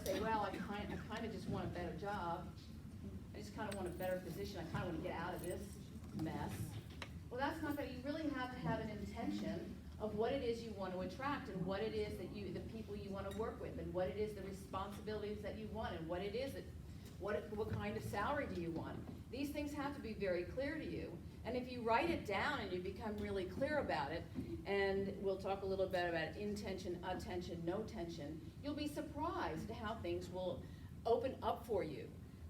say, well, I kind of just want a better job. I just kind of want a better position. I kind of want to get out of this mess. Well, that's not that. You really have to have an intention of what it is you want to attract and what it is that the people you want to work with and what it is the responsibilities that you want and what it is that, what kind of salary do you want. These things have to be very clear to you. And if you write it down and you become really clear about it, and we'll talk a little bit about intention, attention, no tension, you'll be surprised how things will open up for you.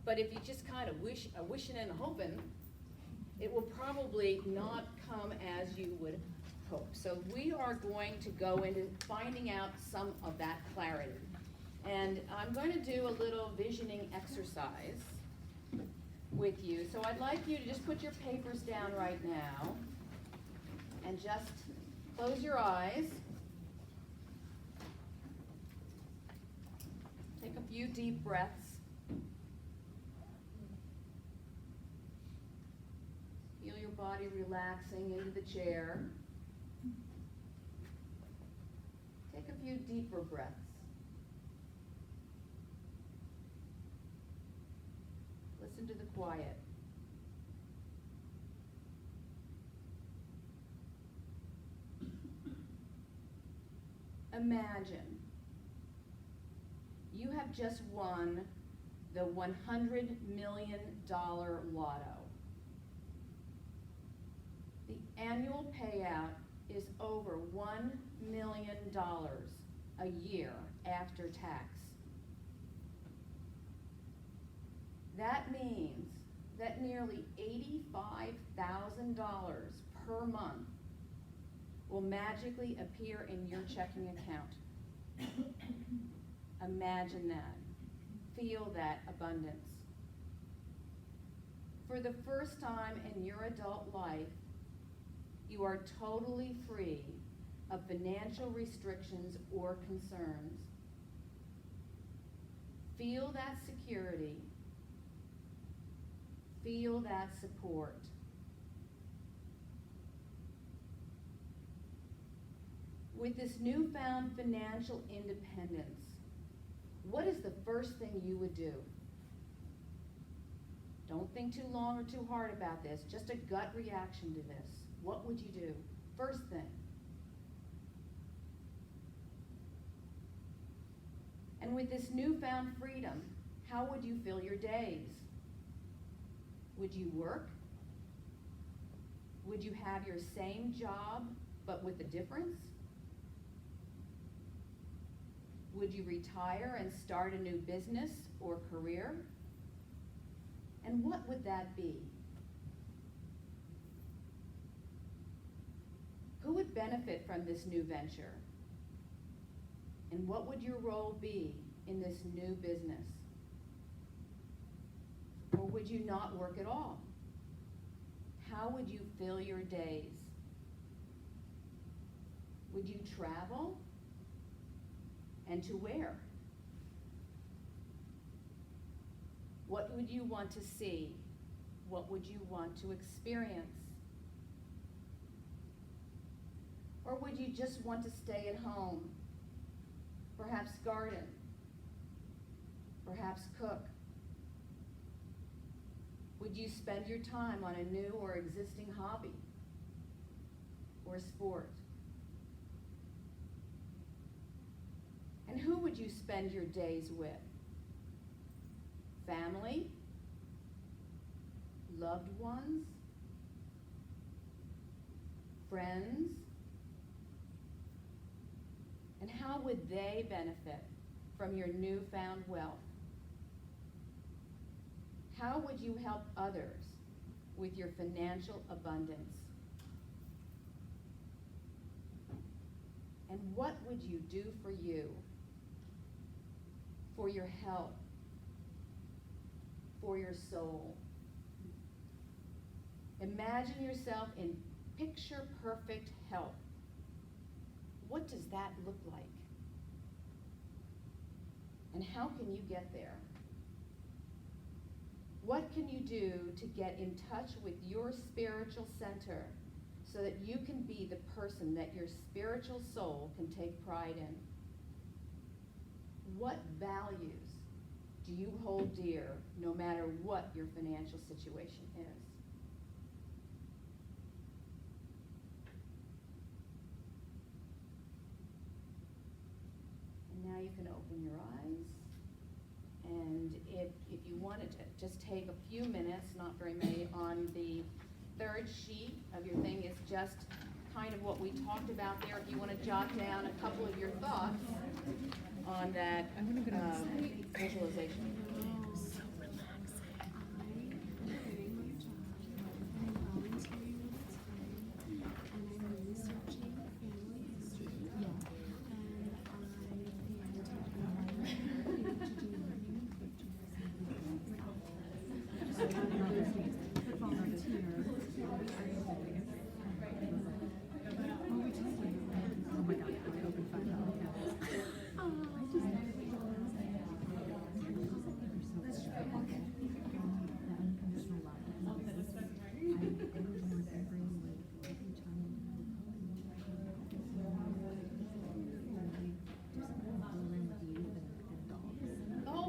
But if you just kind of wishing and hoping, it will probably not come as you would hope. So we are going to go into finding out some of that clarity. And I'm going to do a little visioning exercise with you. So I'd like you to just put your papers down right now and just close your eyes. Take a few deep breaths. Feel your body relaxing into the chair. Take a few deeper breaths. Listen to the quiet. Imagine you have just won the $100 million lotto. The annual payout is over $1 million a year after tax. That means that nearly $85,000 per month will magically appear in your checking account. Imagine that. Feel that abundance. For the first time in your adult life, you are totally free of financial restrictions or concerns. Feel that security. Feel that support. With this newfound financial independence, what is the first thing you would do? Don't think too long or too hard about this, just a gut reaction to this. What would you do? First thing. And with this newfound freedom, how would you fill your days? Would you work? Would you have your same job, but with a difference? Would you retire and start a new business or career? And what would that be? Who would benefit from this new venture? And what would your role be in this new business? Or would you not work at all? How would you fill your days? Would you travel? And to where? What would you want to see? What would you want to experience? Or would you just want to stay at home? Perhaps garden? Perhaps cook? Would you spend your time on a new or existing hobby or sport? And who would you spend your days with? Family? Loved ones? Friends? And how would they benefit from your newfound wealth? How would you help others with your financial abundance? And what would you do for you? For your health? For your soul? Imagine yourself in picture-perfect health. What does that look like? And how can you get there? What can you do to get in touch with your spiritual center so that you can be the person that your spiritual soul can take pride in? what values do you hold dear no matter what your financial situation is? And now you can open your eyes. And if you wanted to just take a few minutes, not very many, on the third sheet of your thing is just kind of what we talked about there. If you want to jot down a couple of your thoughts on that visualization.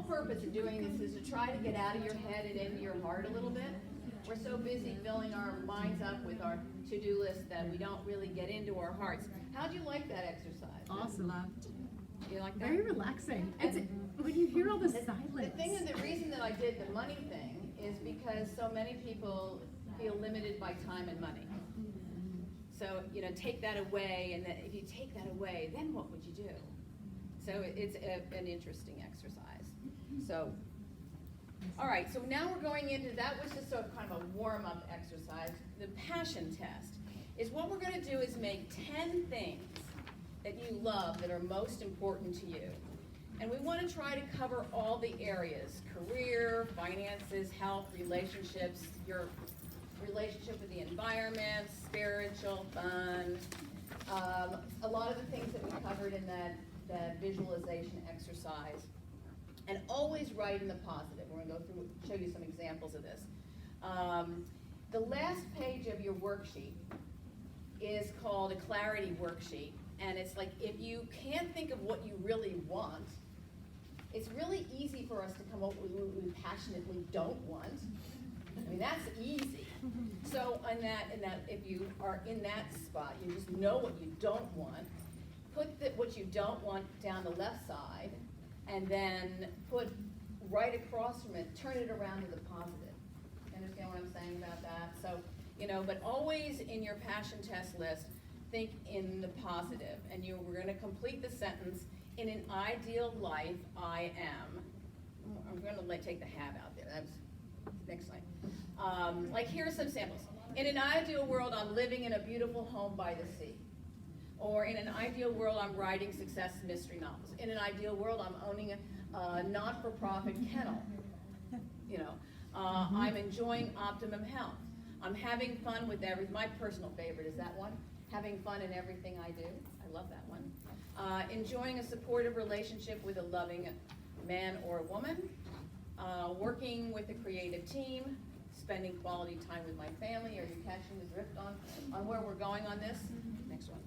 Purpose of doing this is to try to get out of your head and into your heart a little bit. We're so busy filling our minds up with our to-do list that we don't really get into our hearts. How'd you like that exercise? Awesome. Loved. You like that? Very relaxing. When you hear all the silence. The thing and the reason that I did the money thing is because so many people feel limited by time and money. So, take that away, and if you take that away, then what would you do? So it's an interesting exercise. So, all right, so now we're going into, that was just sort of kind of a warm-up exercise. The passion test is what we're going to do is make 10 things that you love that are most important to you. And we want to try to cover all the areas: career, finances, health, relationships, your relationship with the environment, spiritual, fun, a lot of the things that we covered in that visualization exercise. And always write in the positive. We're going to go through, show you some examples of this. The last page of your worksheet is called a clarity worksheet. And it's like, if you can't think of what you really want, it's really easy for us to come up with what we passionately don't want. I mean, that's easy. So in that, if you are in that spot, you just know what you don't want. Put what you don't want down the left side, and then put right across from it, turn it around to the positive. You understand what I'm saying about that? So, but always in your passion test list, think in the positive. And we're going to complete the sentence, in an ideal life, I am. I'm going to take the have out there. That's next line. Like, here are some samples. In an ideal world, I'm living in a beautiful home by the sea. Or in an ideal world, I'm writing success mystery novels. In an ideal world, I'm owning a not-for-profit kennel. I'm enjoying optimum health. I'm having fun with my personal favorite is that one. Having fun in everything I do. I love that one. Enjoying a supportive relationship with a loving man or woman. Working with a creative team. Spending quality time with my family. Are you catching the drift on where we're going on this? Next one.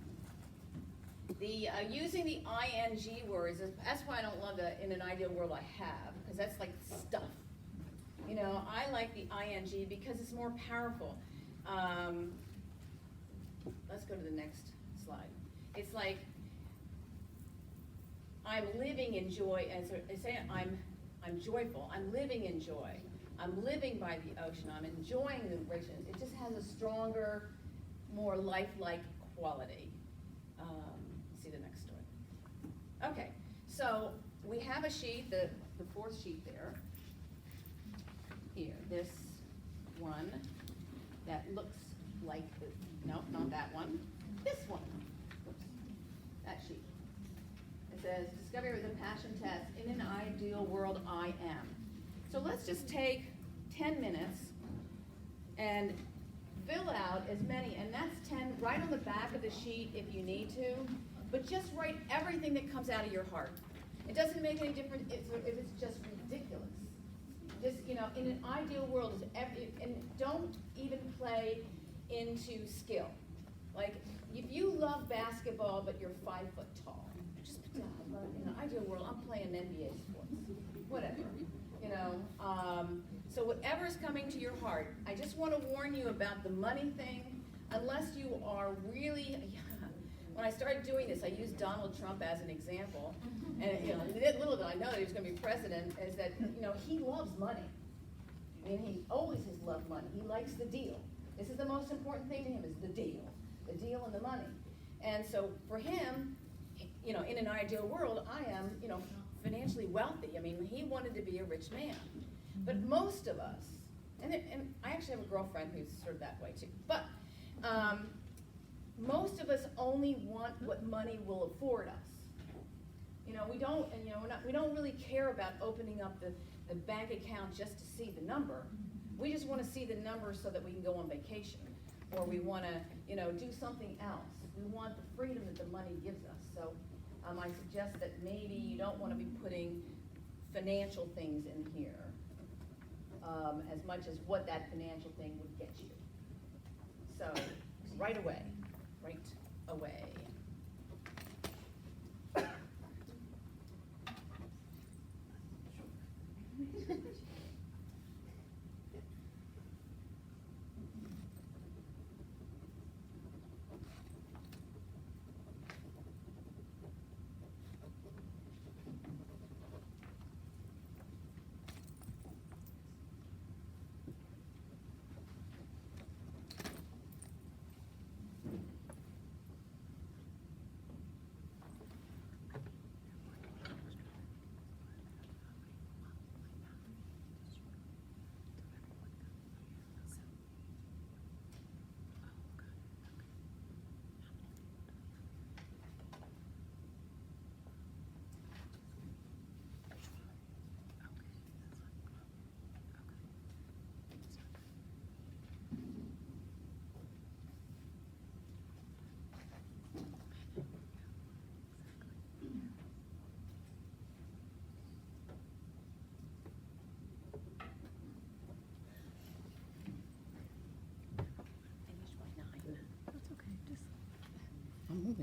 The using the ing words, that's why I don't love the in an ideal world I have, because that's like stuff. I like the ing because it's more powerful. Let's go to the next slide. It's like, I'm living in joy, and so they say I'm joyful. I'm living in joy. I'm living by the ocean. I'm enjoying the ocean. It just has a stronger, more lifelike quality. See the next story. Okay, so we have a sheet, the fourth sheet there. Here, this one that looks like this. No, not that one. This one. Oops. That sheet. It says, discover the passion test. In an ideal world, I am. So let's just take 10 minutes and fill out as many, and that's 10 right on the back of the sheet if you need to, but just write everything that comes out of your heart. It doesn't make any difference if it's just ridiculous. Just, in an ideal world, and don't even play into skill. Like, if you love basketball, but you're 5 foot tall, just, ideal world, I'm playing NBA sports, whatever, So whatever's coming to your heart, I just want to warn you about the money thing, unless you are really, when I started doing this, I used Donald Trump as an example, and little did I know that he was going to be president, is that, he loves money. I mean, he always has loved money. He likes the deal. This is the most important thing to him, is the deal and the money. And so for him, in an ideal world, I am, financially wealthy. I mean, he wanted to be a rich man. But most of us, and I actually have a girlfriend who's sort of that way too, but most of us only want what money will afford us. We don't really care about opening up the bank account just to see the number. We just want to see the number so that we can go on vacation, or we want to, do something else. We want the freedom that the money gives us. So I suggest that maybe you don't want to be putting financial things in here as much as what that financial thing would get you. So right away.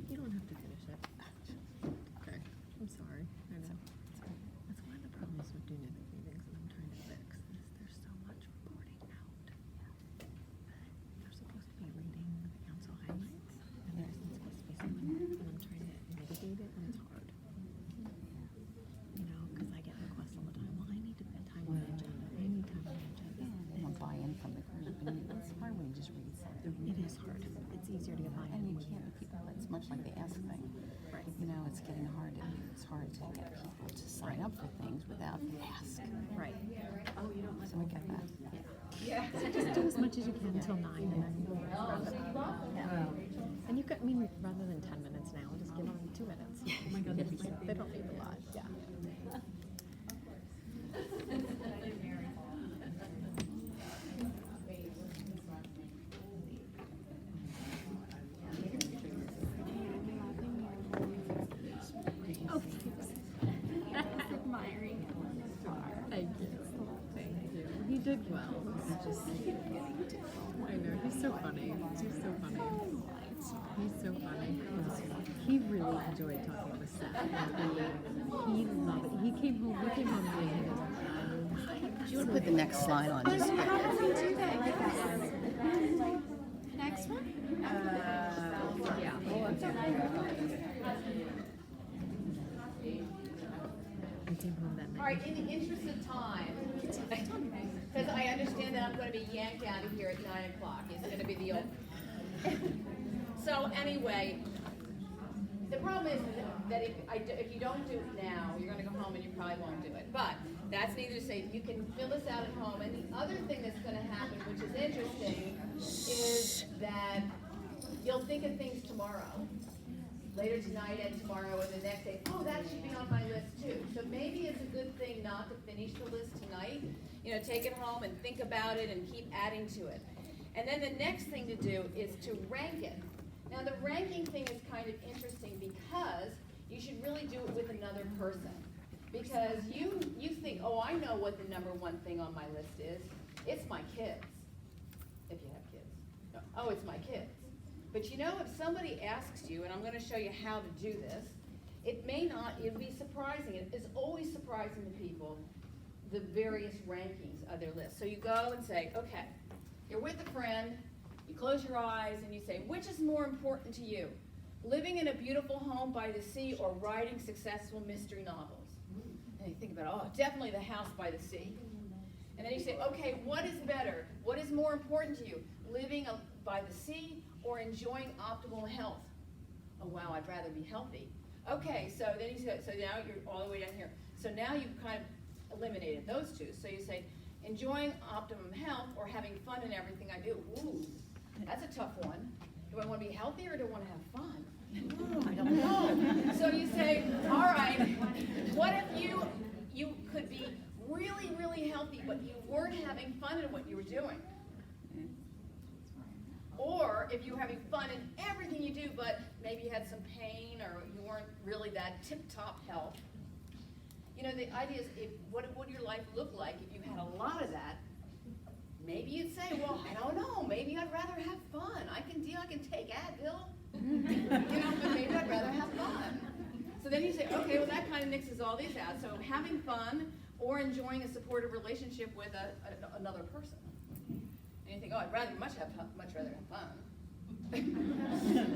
You don't have to finish it. Okay. I'm sorry. I know. That's one of the problems with doing other meetings that I'm trying to fix is there's so much reporting out. But you're supposed to be reading the council highlights, and there isn't supposed to be something, and I'm trying to mitigate it, and it's hard. Because I get requests all the time. Well, I need to put time on the agenda. I need time on the agenda. They want buy-in from the group, and it's hard when you just read something. It is hard. It's easier to get buy-in. And you can't, people, it's much like the ask thing. Right. It's getting hard, it's hard to get people to sign up for things without ask. Right. Oh, you don't So we get that. So just do as much as you can until 9, and then wrap it up. And you could, rather than 10 minutes now, just give them 2 minutes. Oh my God, they don't need a lot. Yeah. He did well. It's just I know, he's so funny. He's so funny. He's so funny. He really enjoyed talking on the set. He loved it. He came home being Do you want to put the next slide on? Just how do we do that? Next one? Yeah. I came home that night. All right, in the interest of time, because I understand that I'm going to be yanked out of here at 9 o'clock. It's going to be the old. So anyway, the problem is that if you don't do it now, you're going to go home and you probably won't do it. But that's neither to say you can fill this out at home. And the other thing that's going to happen, which is interesting, is that you'll think of things tomorrow. Later tonight and tomorrow and the next day, oh, that should be on my list too. So maybe it's a good thing not to finish the list tonight. Take it home and think about it and keep adding to it. And then the next thing to do is to rank it. Now the ranking thing is kind of interesting because you should really do it with another person. Because you think, oh, I know what the number one thing on my list is. It's my kids, if you have kids. Oh, it's my kids. But if somebody asks you, and I'm going to show you how to do this, it may not, it'd be surprising, it is always surprising to people, the various rankings of their list. So you go and say, okay, you're with a friend, you close your eyes and you say, which is more important to you? Living in a beautiful home by the sea or writing successful mystery novels? And you think about, oh, definitely the house by the sea. And then you say, okay, what is better? What is more important to you? Living by the sea or enjoying optimal health? Oh, wow, I'd rather be healthy. Okay, so then you say, so now you're all the way down here. So now you've kind of eliminated those two. So you say, enjoying optimum health or having fun in everything I do. Ooh, that's a tough one. Do I want to be healthy or do I want to have fun? Ooh, I don't know. So you say, all right, what if you could be really, really healthy, but you weren't having fun in what you were doing? Or if you were having fun in everything you do, but maybe you had some pain or you weren't really that tip-top health. You know, the idea is, what would your life look like if you had a lot of that? Maybe you'd say, well, I don't know, maybe I'd rather have fun. I can take Advil, you know, but maybe I'd rather have fun. So then you say, okay, well, that kind of mixes all these out. So having fun or enjoying a supportive relationship with another person. And you think, oh, I'd much rather have fun.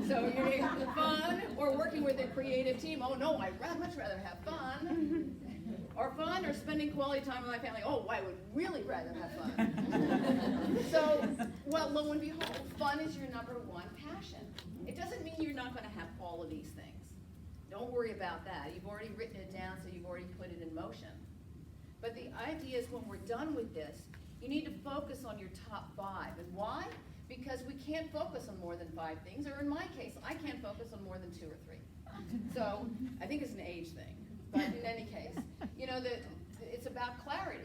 So you're having fun or working with a creative team. Oh no, I'd much rather have fun. Or fun or spending quality time with my family. Oh, I would really rather have fun. So, well, lo and behold, fun is your number one passion. It doesn't mean you're not going to have all of these things. Don't worry about that. You've already written it down, so you've already put it in motion. But the idea is when we're done with this, you need to focus on your top 5. And why? Because we can't focus on more than 5 things, or in my case, I can't focus on more than 2 or 3. So I think it's an age thing. But in any case, you know, it's about clarity.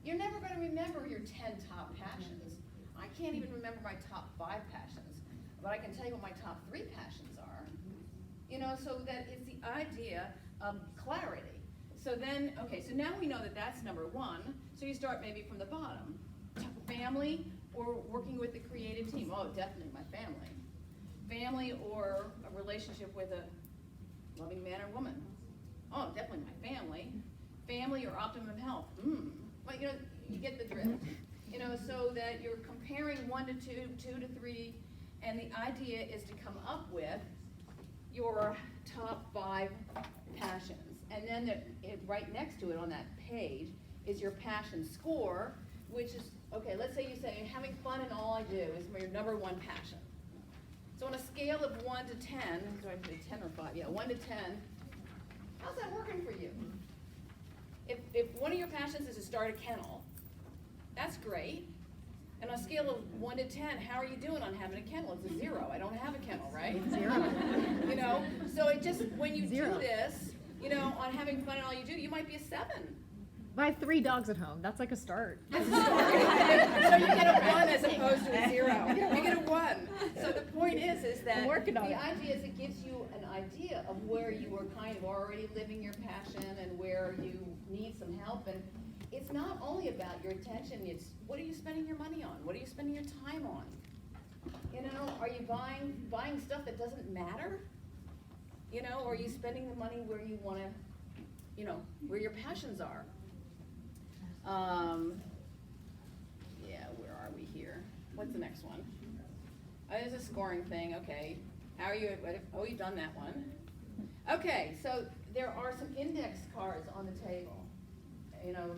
You're never going to remember your 10 top passions. I can't even remember my top 5 passions, but I can tell you what my top 3 passions are. You know, so that it's the idea of clarity. So then, okay, so now we know that that's number 1. So you start maybe from the bottom. Family or working with a creative team? Oh, definitely my family. Family or a relationship with a loving man or woman? Oh, definitely my family. Family or optimum health? But you know, you get the drift. You know, so that you're comparing 1 to 2, 2 to 3, and the idea is to come up with your top 5 passions. And then right next to it on that page is your passion score, which is, okay, let's say you say having fun in all I do is your number 1 passion. So on a scale of 1 to 10, do I put a 10 or 5? Yeah, 1 to 10, how's that working for you? If one of your passions is to start a kennel, that's great. And on a scale of 1 to 10, how are you doing on having a kennel? It's a 0. I don't have a kennel, right? 0. You know, so it just, when you 0. do this, you know, on having fun in all you do, you might be a 7. I have 3 dogs at home. That's like a start. That's a start. So you get a 1 as opposed to a 0. You get a 1. So the point is that I'm working on the it. idea is it gives you an idea of where you are kind of already living your passion and where you need some help. And it's not only about your attention, it's what are you spending your money on? What are you spending your time on? You know, are you buying stuff that doesn't matter? You know, or are you spending the money where you want to, you know, where your passions are? Yeah, where are we here? What's the next one? Oh, there's a scoring thing, okay. How are you, oh, you've done that one. Okay, so there are some index cards on the table. You know,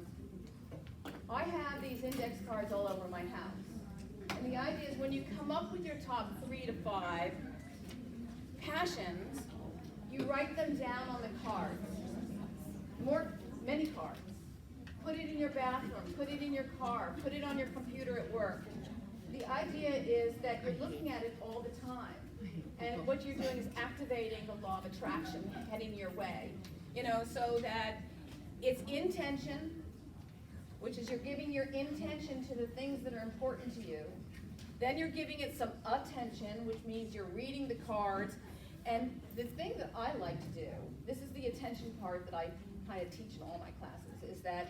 I have these index cards all over my house. And the idea is when you come up with your top 3 to 5 passions, you write them down on the cards. Many cards. Put it in your bathroom, put it in your car, put it on your computer at work. The idea is that you're looking at it all the time. And what you're doing is activating the law of attraction heading your way. You know, so that it's intention, which is you're giving your intention to the things that are important to you. Then you're giving it some attention, which means you're reading the cards. And the thing that I like to do, this is the attention part that I kind of teach in all my classes, is that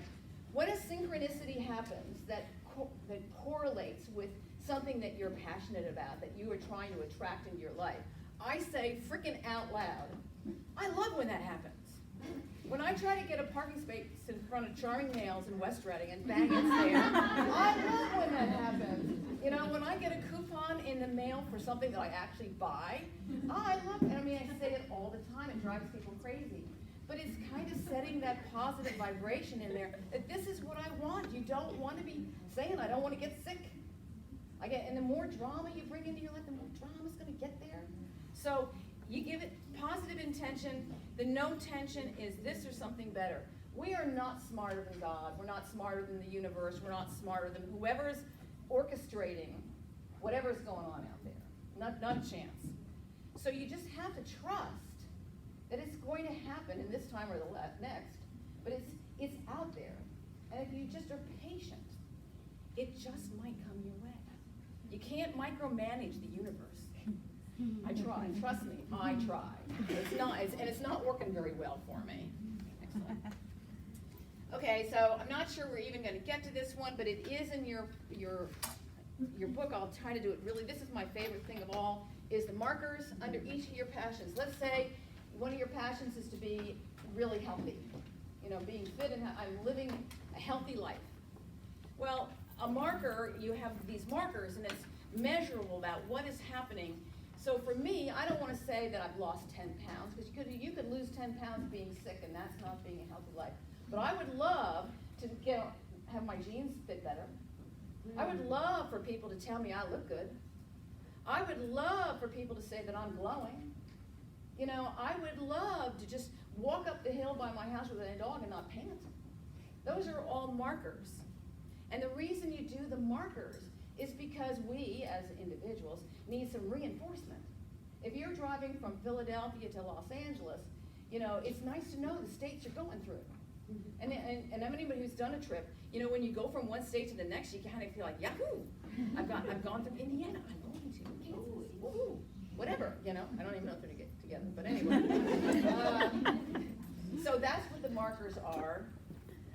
when a synchronicity happens that correlates with something that you're passionate about, that you are trying to attract into your life, I say frickin' out loud, I love when that happens. When I try to get a parking space in front of Charming Nails in West Reading and bang, it's there. I love when that happens. You know, when I get a coupon in the mail for something that I actually buy, I love it. I mean, I say it all the time. It drives people crazy. But it's kind of setting that positive vibration in there that this is what I want. You don't want to be saying, I don't want to get sick. And the more drama you bring into your life, the more drama's going to get there. So you give it positive intention. The no tension is this or something better. We are not smarter than God. We're not smarter than the universe. We're not smarter than whoever's orchestrating whatever's going on out there. Not a chance. So you just have to trust that it's going to happen in this time or the next, but it's out there. And if you just are patient, it just might come your way. You can't micromanage the universe. I try, trust me, I try. It's not working very well for me. Excellent. Okay, so I'm not sure we're even going to get to this one, but it is in your book. I'll try to do it really. This is my favorite thing of all, is the markers under each of your passions. Let's say one of your passions is to be really healthy, you know, being fit and I'm living a healthy life. Well, a marker, you have these markers, and it's measurable about what is happening. So for me, I don't want to say that I've lost 10 pounds, because you could lose 10 pounds being sick, and that's not being a healthy life. But I would love to have my jeans fit better. I would love for people to tell me I look good. I would love for people to say that I'm glowing. You know, I would love to just walk up the hill by my house with a dog and not pant. Those are all markers. And the reason you do the markers is because we, as individuals, need some reinforcement. If you're driving from Philadelphia to Los Angeles, you know, it's nice to know the states you're going through. And anybody who's done a trip, you know, when you go from one state to the next, you kind of feel like, yahoo! I've gone through Indiana. I'm going to Kansas. Woohoo! Whatever, you know. I don't even know if they're going to get together, but anyway. So that's what the markers are.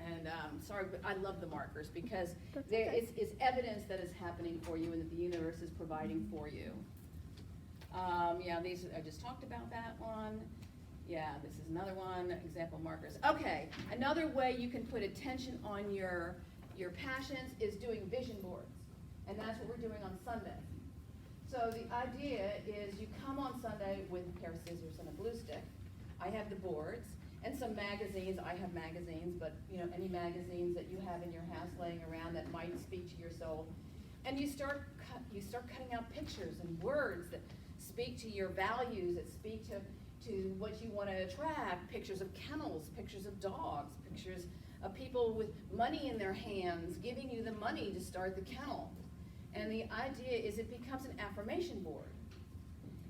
And sorry, but I love the markers because it's evidence that is happening for you and that the universe is providing for you. Yeah, these I just talked about that one. Yeah, this is another one, example markers. Okay, another way you can put attention on your passions is doing vision boards. And that's what we're doing on Sunday. So the idea is you come on Sunday with a pair of scissors and a glue stick. I have the boards and some magazines. I have magazines, but you know, any magazines that you have in your house laying around that might speak to your soul. And you start cutting out pictures and words that speak to your values, that speak to what you want to attract, pictures of kennels, pictures of dogs, pictures of people with money in their hands giving you the money to start the kennel. And the idea is it becomes an affirmation board.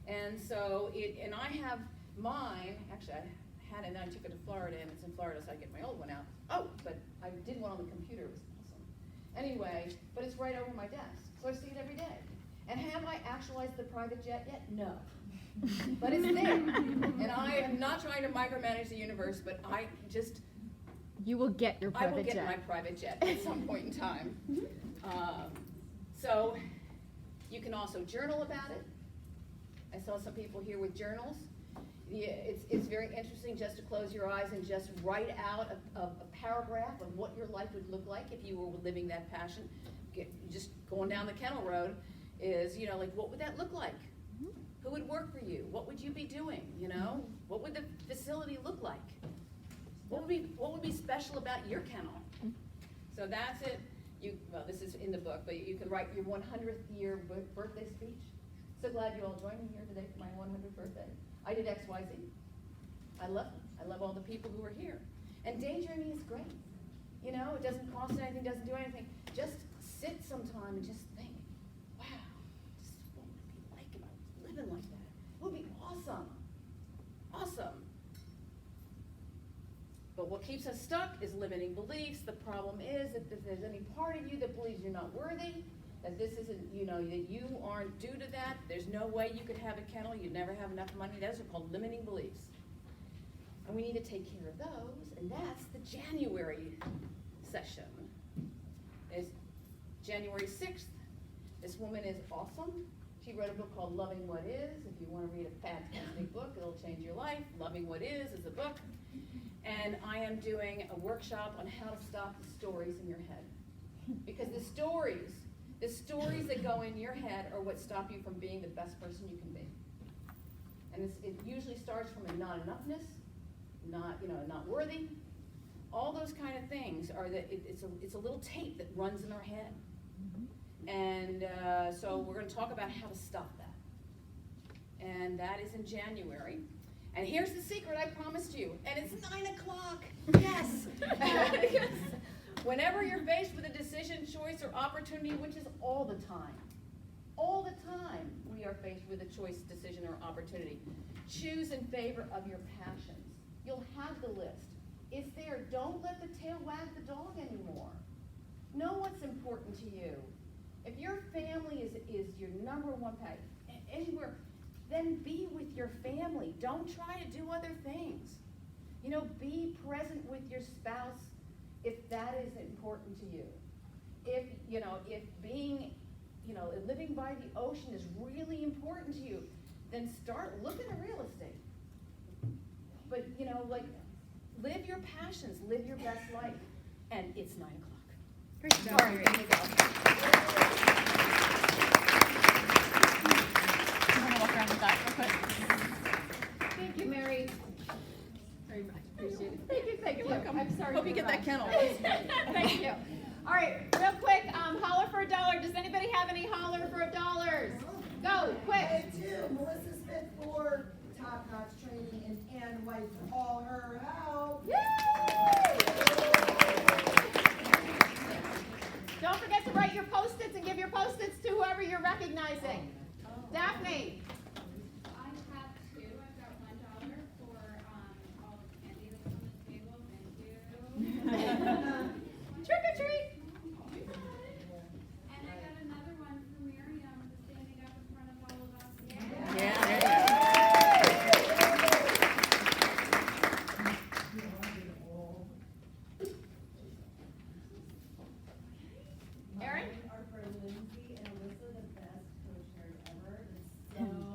And so and I have mine, actually I had it and I took it to Florida, and it's in Florida, so I get my old one out. Oh, but I did one on the computer, it was awesome. Anyway, but it's right over my desk, so I see it every day. And have I actualized the private jet yet? No. But it's there. And I am not trying to micromanage the universe, but you will get your private jet. I will get my private jet at some point in time. So you can also journal about it. I saw some people here with journals. It's very interesting just to close your eyes and just write out a paragraph of what your life would look like if you were living that passion. Just going down the kennel road is, you know, like what would that look like? Who would work for you? What would you be doing? You know, what would the facility look like? What would be special about your kennel? So that's it. Well, this is in the book, but you can write your 100th year birthday speech. So glad you all joined me here today for my 100th birthday. I did XYZ. I love them. I love all the people who are here. And daydreaming is great. You know, it doesn't cost anything, doesn't do anything. Just sit sometime and just think, wow, just what would it be like if I was living like that? It would be awesome. Awesome. But what keeps us stuck is limiting beliefs. The problem is that if there's any part of you that believes you're not worthy, that this isn't, you know, that you aren't due to that, there's no way you could have a kennel, you'd never have enough money. Those are called limiting beliefs. And we need to take care of those, and that's the January session. It's January 6th. This woman is awesome. She wrote a book called Loving What Is. If you want to read a fantastic book, it'll change your life. Loving What Is a book. And I am doing a workshop on how to stop the stories in your head. Because the stories that go in your head are what stop you from being the best person you can be. And it usually starts from a not enoughness, not worthy. All those kind of things are that it's a little tape that runs in our head. And so we're going to talk about how to stop that. And that is in January. And here's the secret I promised you. And it's 9 o'clock. Yes. Because whenever you're faced with a decision, choice, or opportunity, which is all the time, we are faced with a choice, decision, or opportunity. Choose in favor of your passions. You'll have the list. It's there. Don't let the tail wag the dog anymore. Know what's important to you. If your family is your number one pet, anywhere, then be with your family. Don't try to do other things. Be present with your spouse if that is important to you. If being, living by the ocean is really important to you, then start looking at real estate. But, live your passions, live your best life. And it's 9 o'clock. Great job, All right, Mary. here we go. I'm gonna walk around the back real quick. Thank you, Mary. Very much appreciated. Thank you. I'm sorry. Hope you get that kennel. Thank you. All right, real quick, holler for $1. Does anybody have any holler for $1? Go, quick. I do. Melissa Smith for Top Notch Training and Ann White for all her help. Don't forget to write your Post-its and give your Post-its to whoever you're recognizing. Daphne. I have two. I've got $1 for all the candy that's on the table. Thank you. Trick or treat. And I got another one for Miriam for standing up in front of all of us. Yeah, there you go. Erin? Are for Lindsay and Alyssa, the best co-chairs ever. It's so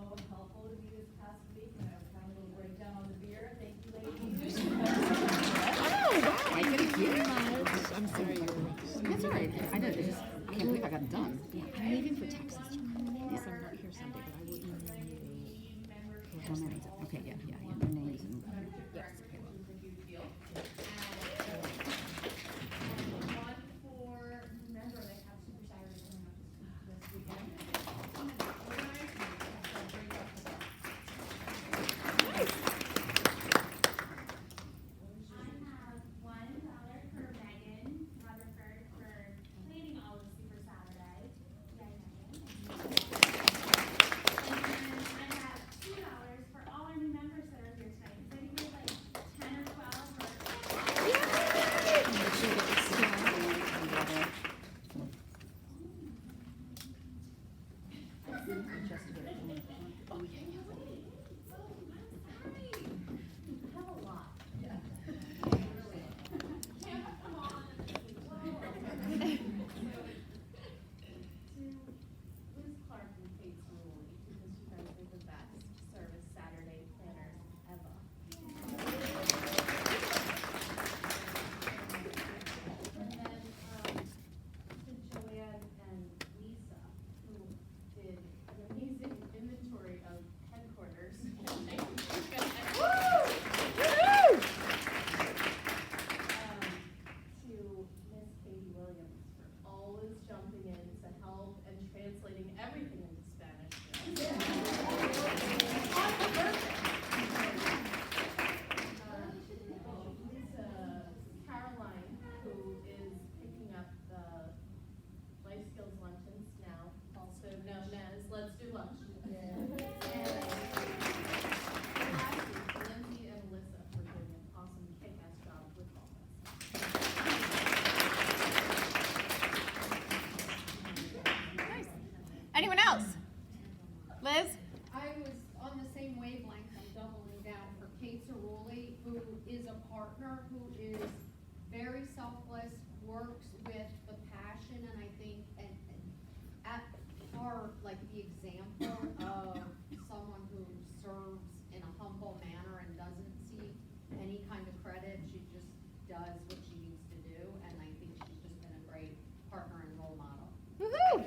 humble manner and doesn't seek any kind of credit. She just does what she needs to do, and I think she's just been a great partner and role model. Woohoo!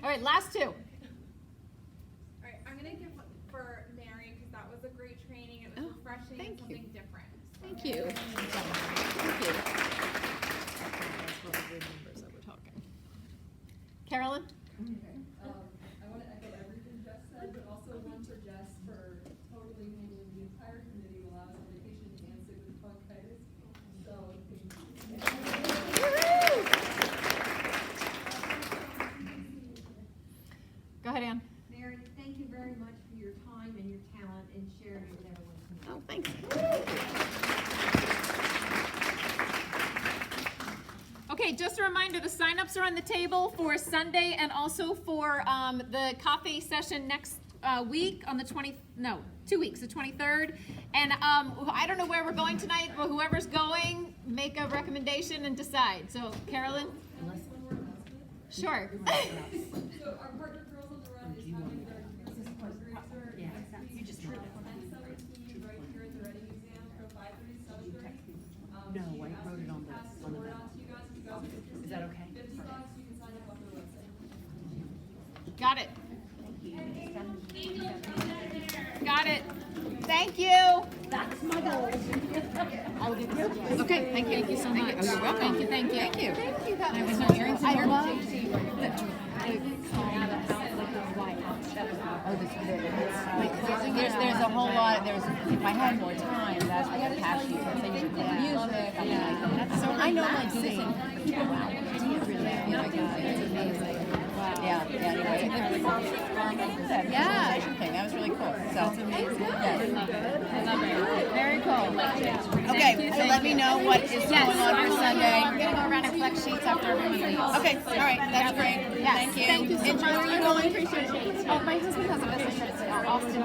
All right, last two. All right, I'm gonna give for Mary because that was a great training. It was Oh, refreshing thank and you. something different. So. Thank you. Thank you. That's what the numbers that we're talking. Carolyn? I want to echo everything Jess said, but also one for Jess for totally handling the entire committee while I was on vacation and sick with bronchitis. So, thank you. Go ahead, Ann. Mary, thank you very much for your time and your talent and sharing it with everyone tonight. Oh, thanks. Okay, just a reminder, the signups are on the table for Sunday and also for the coffee session next week on the 2 weeks, the 23rd. And I don't know where we're going tonight, but whoever's going, make a recommendation and decide. So, Carolyn? Sure. So our partner Girls on the Run is having their fundraiser next week, 10/17, right here at the Reading Museum from 5:30 to 7:30. No, I wrote it on the- Pass the word out to you guys. If you guys are interested. Is that okay? $50, you can sign up on the website. Got it. Got it. Thank you. That's my goal. Okay, thank you. Thank you so much. Oh, you're welcome. Thank you, thank you. Thank you. Thank you. That I was was so hearing I some love There's a whole lot. If I had more time, that's what I'd pass you. So you could play music. So I normally do this in 2 hours. Oh my God, that's amazing. Wow. Yeah. Anyway, yeah. Thing. That was really cool. So that's amazing. I love it. Very cool. Okay, so let me know what is going on for Sunday. I'm gonna go around and collect sheets after everyone leaves. Okay, all right, that's great. Yes, Thank you. thank you so And much. where are you going? Oh, my husband has a business trip to Austin